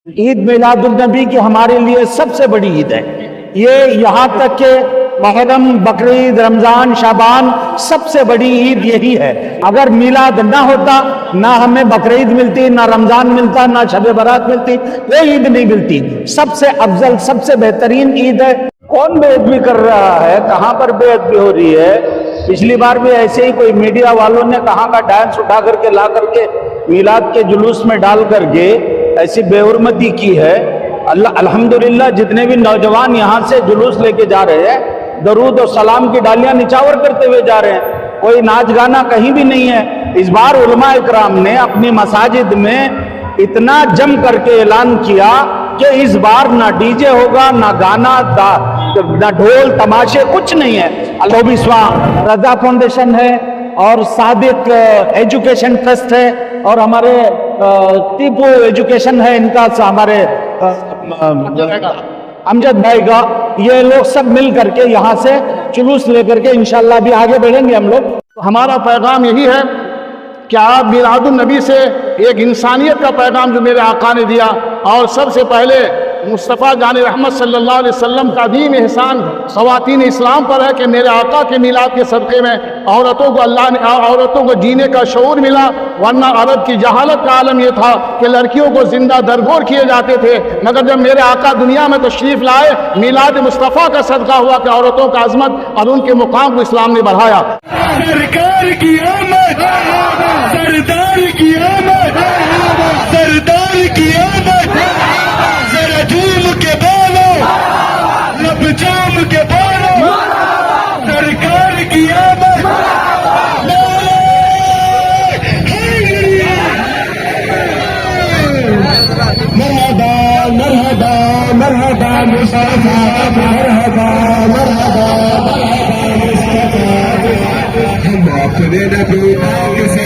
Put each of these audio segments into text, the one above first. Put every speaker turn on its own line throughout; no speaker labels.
عید میلاد النبی کی ہمارے لیے سب سے بڑی عید ہے. یہ یہاں تک کہ محرم، بقرعید، رمضان، شعبان، سب سے بڑی عید یہی ہے. اگر میلاد نہ ہوتا نہ ہمیں بقرعید ملتی، نہ رمضان ملتا، نہ شب برات ملتی، کوئی عید نہیں ملتی. سب سے افضل، سب سے بہترین عید ہے. کون بے ادبی کر رہا ہے؟ کہاں پر بے ادبی ہو رہی ہے؟ پچھلی بار بھی ایسے ہی کوئی میڈیا والوں نے کہاں کا ڈانس اٹھا کر کے لا کر کے میلاد کے جلوس میں ڈال کر کے ایسی بے حرمتی کی ہے. الحمدللہ جتنے بھی نوجوان یہاں سے جلوس لے کے جا رہے ہیں، درود و سلام کی ڈالیاں نچاور کرتے ہوئے جا رہے ہیں. کوئی ناچ گانا کہیں بھی نہیں ہے. اس بار علماء اکرام نے اپنی مساجد میں اتنا جم کر کے اعلان کیا کہ اس بار نہ ڈی جے ہوگا، نہ گانا، نہ ڈھول تماشے، کچھ نہیں ہے. 24واں رضا فاؤنڈیشن ہے اور صادق ایجوکیشن ٹرسٹ ہے اور ہمارے ٹیپو ایجوکیشن ہے، ان کا ہمارے امجد بھائی کا، یہ لوگ سب مل کر کے یہاں سے جلوس لے کر کے انشاءاللہ بھی آگے بڑھیں گے ہم لوگ.
ہمارا پیغام یہی ہے کہ آپ میلاد النبی سے ایک انسانیت کا پیغام جو میرے آقا نے دیا، اور سب سے پہلے مصطفیٰ جان رحمت صلی اللہ علیہ وسلم کا عظیم احسان خواتین اسلام پر ہے کہ میرے آقا کے میلاد کے صدقے میں عورتوں کو جینے کا شعور ملا. ورنہ عرب کی جہالت کا عالم یہ تھا کہ لڑکیوں کو زندہ درگور کیے جاتے تھے، مگر جب میرے آقا دنیا میں تشریف لائے، میلاد مصطفیٰ کا صدقہ ہوا کہ عورتوں کا عظمت اور ان کے مقام کو اسلام نے بڑھایا.
سرکار کی آمد، سردار کی آمد، سردار کی آمد، ذرا جھوم کے بولو، لب جام کے بولو، سرکار کی آمد. مرحبا مرحبا مرحبا مصطفیٰ، مرحبا مرحبا مرحبا مصطفیٰ. ہم اپنے نبی پاک سے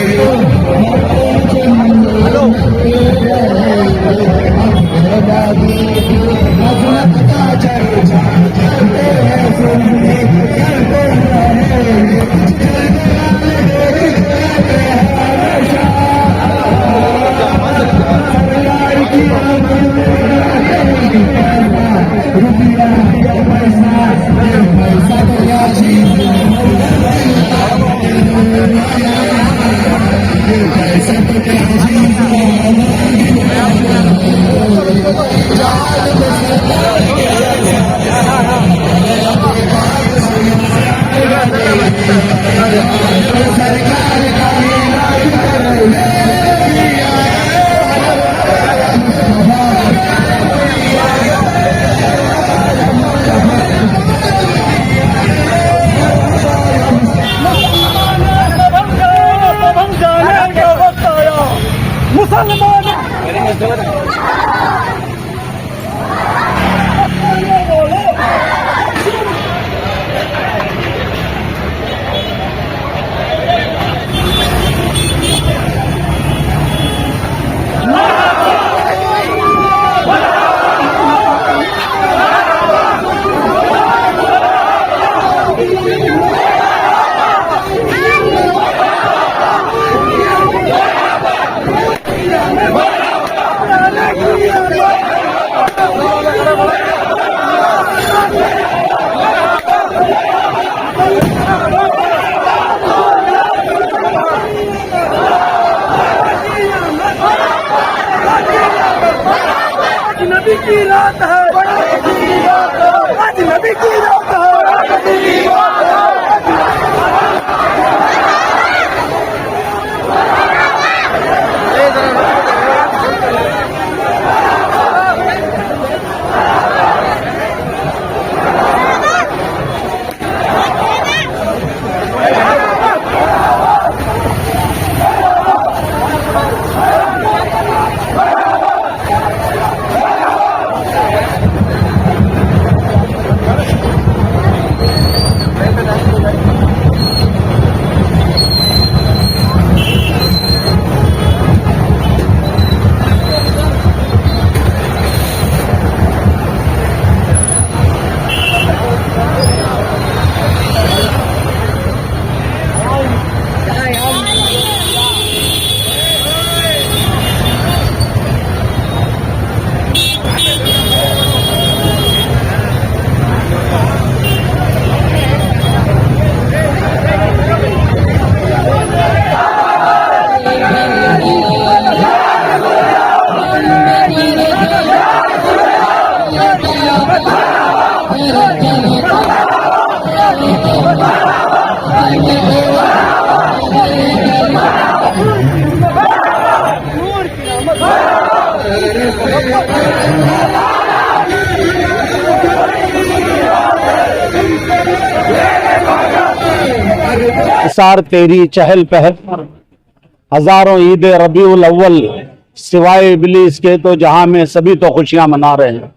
نبی کی رات ہے، آج نبی کی رات ہے.
सार तेरी चहल पहल पर हजारों ईद रबीउल अव्वल सिवाय इबलीस के तो जहां में सभी तो खुशियां मना रहे हैं।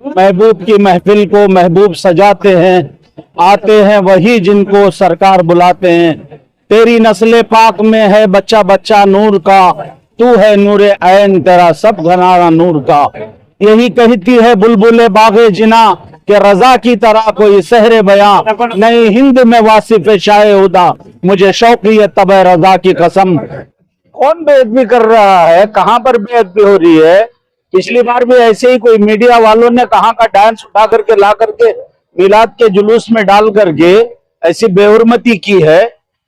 महबूब की महफिल को महबूब सजाते हैं, आते हैं वही जिनको सरकार बुलाते हैं। तेरी नस्ल पाक में है बच्चा बच्चा नूर का, तू है नूर ऐन तेरा सब घराना नूर का। यही कहती है बुलबुल बागे जिना कि रजा की तरह कोई सहरे बयां नई हिंद में वासिफ शाये हुदा, मुझे शौकी है तब रजा की कसम। कौन बेअदबी कर रहा है, कहां पर बेअदबी हो रही है? पिछली बार भी ऐसे ही कोई मीडिया वालों ने कहां का डांस उठा करके ला करके मिलाद के जुलूस में डाल करके ऐसी बेहुरमती की है।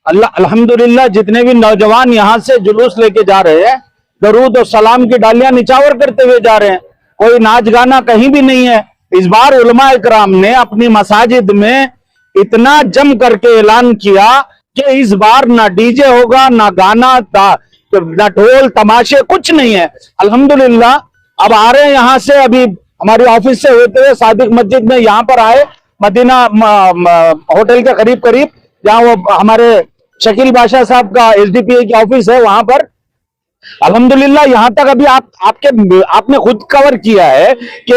अल्हम्दुलिल्लाह जितने भी नौजवान यहाँ से जुलूस लेके जा रहे हैं, दरूद और सलाम की डालियां निछावर करते हुए जा रहे हैं। कोई नाच गाना कहीं भी नहीं है। इस बार उलमा इकराम ने अपनी मसाजिद में इतना जम करके ऐलान किया कि इस बार ना डीजे होगा, ना गाना, ना ढोल तमाशे, कुछ नहीं है। अल्हम्दुलिल्लाह अब आ रहे हैं यहाँ से, अभी हमारी ऑफिस से होते हुए सादिक मस्जिद में यहाँ पर आए, मदीना होटल के करीब करीब, जहाँ वो हमारे शकील बादशाह साहब का एसडीपीए की ऑफिस है, वहां पर अल्हम्दुलिल्लाह यहाँ तक अभी आपने खुद कवर किया है कि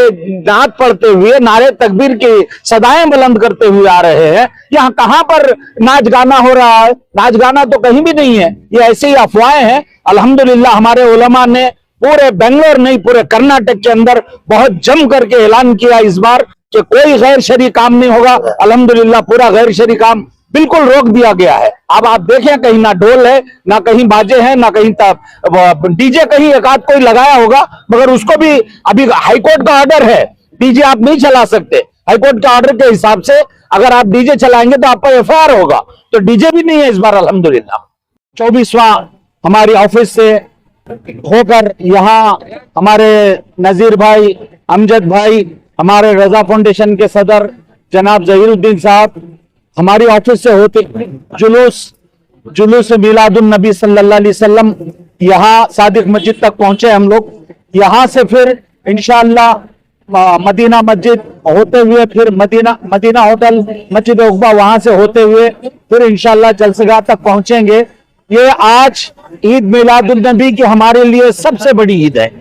नात पढ़ते हुए नारे तकबीर की सदाएं बुलंद करते हुए आ रहे हैं। यहाँ कहां पर नाच गाना हो रहा है? नाच गाना तो कहीं भी नहीं है, ये ऐसे ही अफवाहें हैं। अल्हम्दुलिल्लाह हमारे उलमा ने पूरे बेंगलोर नहीं पूरे कर्नाटक के अंदर बहुत जम करके ऐलान किया इस बार कि कोई गैर शरई काम नहीं होगा। अल्हम्दुलिल्लाह पूरा गैर शरई काम बिल्कुल रोक दिया गया है। अब आप देखें कहीं ना ढोल है, ना कहीं बाजे हैं, ना कहीं डीजे, कहीं एक आध कोई लगाया होगा, मगर उसको भी अभी हाईकोर्ट का ऑर्डर है, डीजे आप नहीं चला सकते। हाईकोर्ट के ऑर्डर के हिसाब से अगर आप डीजे चलाएंगे तो आपका एफआईआर होगा, तो डीजे भी नहीं है इस बार अल्हम्दुलिल्लाह। 24वां हमारी ऑफिस से होकर यहाँ हमारे नजीर भाई, अमजद भाई, हमारे रजा फाउंडेशन के सदर जनाब जहीरुद्दीन साहब, हमारी ऑफिस से होते जुलूस मिलादुन नबी सल्लल्लाहु अलैहि वसल्लम यहाँ सादिक मस्जिद तक पहुंचे हम लोग। यहाँ से फिर इंशाअल्लाह मदीना मस्जिद होते हुए फिर मदीना होटल मस्जिद उक़बा वहां से होते हुए फिर इंशाअल्लाह जलसगाह तक पहुंचेंगे। ये आज ईद मिलादुन नबी की हमारे लिए सबसे बड़ी ईद है।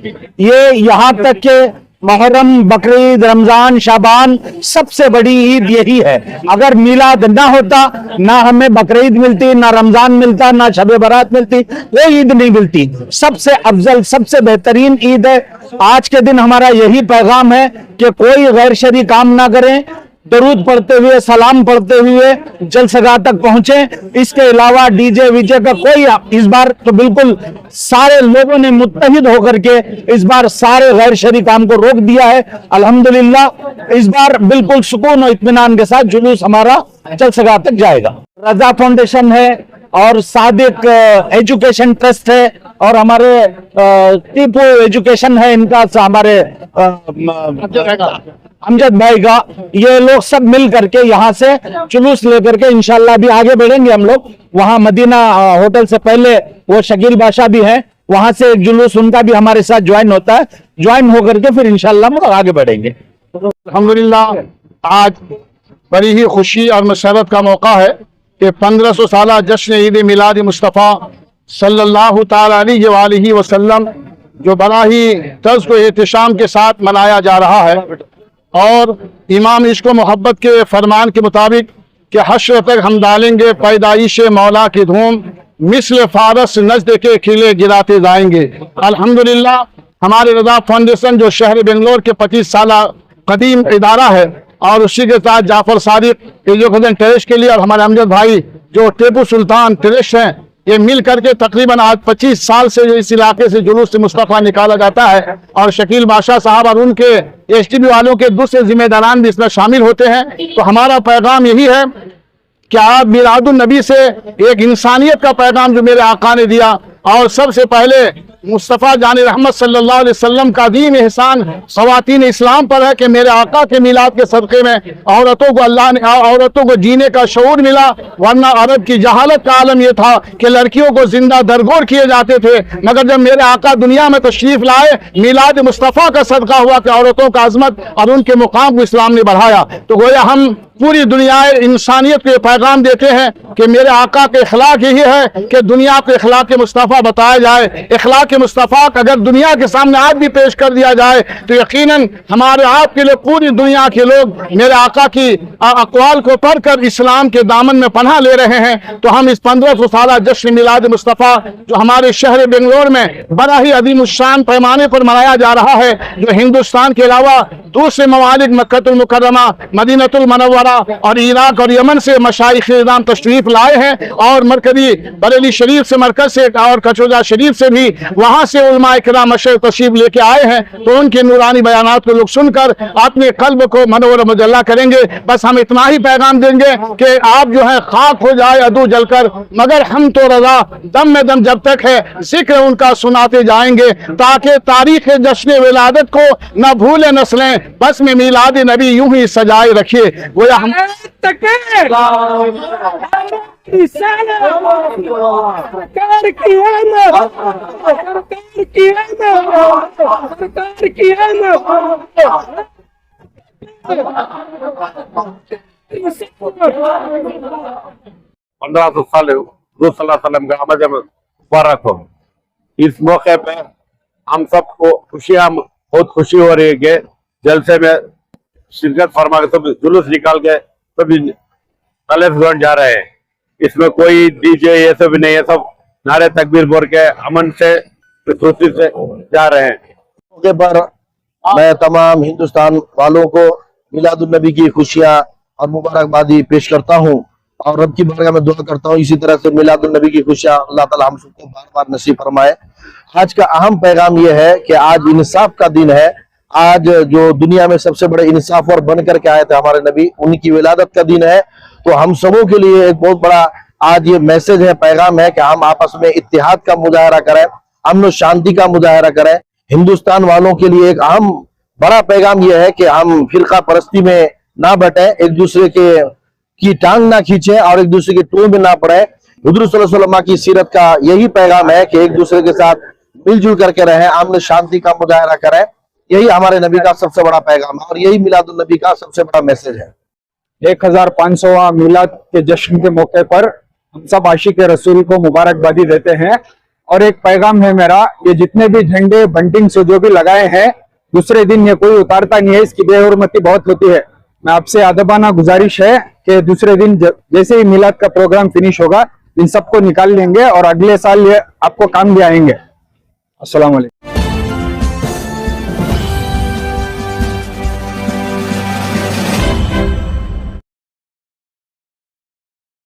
ये यहाँ तक के मुहर्रम, बकरीद, रमजान, शाबान, सबसे बड़ी ईद यही है। अगर मिलाद ना होता, ना हमें बकरीद मिलती, ना रमजान मिलता, ना शब बारात मिलती, कोई ईद नहीं मिलती। सबसे अफजल, सबसे बेहतरीन ईद है। आज के दिन हमारा यही पैगाम है कि कोई गैर शरई काम ना करें, दरूद पढ़ते हुए, सलाम पढ़ते हुए जलसगाह तक पहुंचे। इसके अलावा डीजे वीजे का कोई, इस बार तो बिल्कुल सारे लोगों ने मुत्तहिद होकर के इस बार सारे गैर शरई काम को रोक दिया है। अल्हम्दुलिल्लाह इस बार बिल्कुल सुकून और इत्मीनान के साथ जुलूस हमारा जलसगाह तक जाएगा। रजा फाउंडेशन है और सादिक एजुकेशन ट्रस्ट है और हमारे टीपू एजुकेशन है, इनका हमारे अमजद भाई का, ये लोग सब मिल करके यहाँ से जुलूस लेकर के इंशाल्लाह भी आगे बढ़ेंगे हम लोग। वहाँ मदीना होटल से पहले वो शकील बादशाह भी हैं, वहां से एक जुलूस उनका भी हमारे साथ ज्वाइन होता है। ज्वाइन होकर के फिर इंशाल्लाह हम लोग आगे बढ़ेंगे।
अल्हम्दुलिल्लाह आज बड़ी ही खुशी और मसरत का मौका है कि 1500 साला जश्न ईद मिलाद मुस्तफ़ा सल्लल्लाहु ताला अलैहि वसल्लम जो बड़ा ही तर्ज को एहतशाम के साथ मनाया जा रहा है और इमाम इश्क व मोहब्बत के फरमान के मुताबिक कि हश्र तक हम डालेंगे पैदाइश मौला की धूम, मिस्ल फारस नजद के खिले गिराते जाएंगे। अल्हम्दुलिल्लाह हमारे रजा फाउंडेशन जो शहर बेंगलोर के 25 साल कदीम इदारा है और उसी के साथ जाफर सादिक एजुकेशन ट्रस्ट के लिए और हमारे अमजद भाई जो टीपू सुल्तान ट्रस्ट हैं, ये मिल करके तकरीबन आज 25 साल से जो इस इलाके से जुलूस मुस्तफ़ा निकाला जाता है और शकील बादशाह साहब और उनके एसटीबी वालों के दूसरे जिम्मेदारान भी इसमें शामिल होते हैं। तो हमारा पैगाम यही है कि आप मिलादुन नबी से एक इंसानियत का पैगाम जो मेरे आका ने दिया और सबसे पहले मुस्तफ़ा जान रहमत सल्लल्लाहु अलैहि वसल्लम का दीन एहसान ख़वातीन इस्लाम पर है कि मेरे आका के मिलाद के सदक़े में औरतों को अल्लाह ने औरतों को जीने का शऊर मिला। वरना अरब की जहालत का आलम यह था कि लड़कियों को जिंदा दरगोर किए जाते थे, मगर जब मेरे आका दुनिया में तशरीफ लाए, मिलाद मुस्तफ़ा का सदका हुआ कि औरतों का अजमत और उनके मुकाम को इस्लाम ने बढ़ाया। तो गोया हम पूरी दुनिया इंसानियत को ये पैगाम देते हैं कि मेरे आका के इखलाक यही है कि दुनिया को इखलाक मुस्तफ़ा बताया जाए। इखलाक मुस्तफ़ा अगर दुनिया के सामने आज भी पेश कर दिया जाए तो यकीनन हमारे आपके लिए पूरी दुनिया के लोग मेरे आका की अक़वाल को पढ़कर इस्लाम के दामन में पनाह ले रहे हैं। तो हम इस 1500 साला जश्न मिलाद मुस्तफ़ा जो हमारे शहर बेंगलोर में बड़ा ही अजीम शान पैमाने पर मनाया जा रहा है, जो हिंदुस्तान के अलावा दूसरे ममालिक मक्कतुल मुकर्रमा, मदीनतुल मुनव्वरा और इराक और यमन से मशाइख इज़ाम तशरीफ लाए हैं, और मरकजी बरेली शरीफ से मरकज से और कचौजा शरीफ से भी वहाँ से उलमा इकराम मशर तशरीफ लेके आए हैं। तो उनके नूरानी बयानात को लोग सुनकर अपने कल्ब को मनोवर मुजल्ला करेंगे। बस हम इतना ही पैगाम देंगे कि आप जो है खाक हो जाए अदू जलकर, मगर हम तो रजा दम में दम जब तक है जिक्र उनका सुनाते जाएंगे, ताकि तारीख जश्न विलादत को न भूले नस्लें, बस में मिलाद नबी यूं ही सजाए रखिए। गोया हम
पंद्रह सौ साल वसल्लम का आमद मुबारक हो। इस मौके पे हम सबको खुशियां, बहुत खुशी हो रही है कि जलसे में शिरकत फरमा के सब जुलूस निकाल के सभी कलेक्ट जा रहे हैं। इसमें कोई डीजे ये सब नहीं है, सब नारे तकबीर बोल के अमन से खुशी से जा रहे हैं।
मौके पर मैं तमाम हिंदुस्तान वालों को मिलादुन नबी की खुशियां और मुबारकबादी पेश करता हूं, और रब की बारगाह में दुआ करता हूं इसी तरह से मिलादुन नबी की खुशियां अल्लाह ताला हम सबको बार बार नसीब फरमाए। आज का अहम पैगाम यह है कि आज इंसाफ का दिन है। आज जो दुनिया में सबसे बड़े इंसाफवर बन करके आए थे हमारे नबी, उनकी विलादत का दिन है। तो हम सबों के लिए एक बहुत बड़ा आज ये मैसेज है, पैगाम है कि हम आपस में इत्तेहाद का मुजाहरा करें, अमन शांति का मुजाहरा करें। हिंदुस्तान वालों के लिए एक अहम बड़ा पैगाम यह है कि हम फिरका परस्ती में ना बटे, एक दूसरे की टांग ना खींचे और एक दूसरे के टोल में ना पड़े। हुज़ूर सल्लल्लाहु अलैहि वसल्लम की सीरत का यही पैगाम है कि एक दूसरे के साथ मिलजुल करके रहें, अमन शांति का मुजाहरा करें। यही हमारे नबी का सबसे बड़ा पैगाम है और यही मिलादुन नबी का सबसे बड़ा मैसेज है।
1500वां मिलाद के जश्न के मौके पर हम सब आशिक रसूल को मुबारकबादी देते हैं। और एक पैगाम है मेरा, ये जितने भी झंडे बंटिंग से जो भी लगाए हैं, दूसरे दिन ये कोई उतारता नहीं है, इसकी बेहुरमती बहुत होती है। मैं आपसे अदबाना गुजारिश है कि दूसरे दिन जैसे ही मिलाद का प्रोग्राम फिनिश होगा, इन सबको निकाल लेंगे और अगले साल ये आपको काम भी आएंगे। अस्सलाम वालेकुम।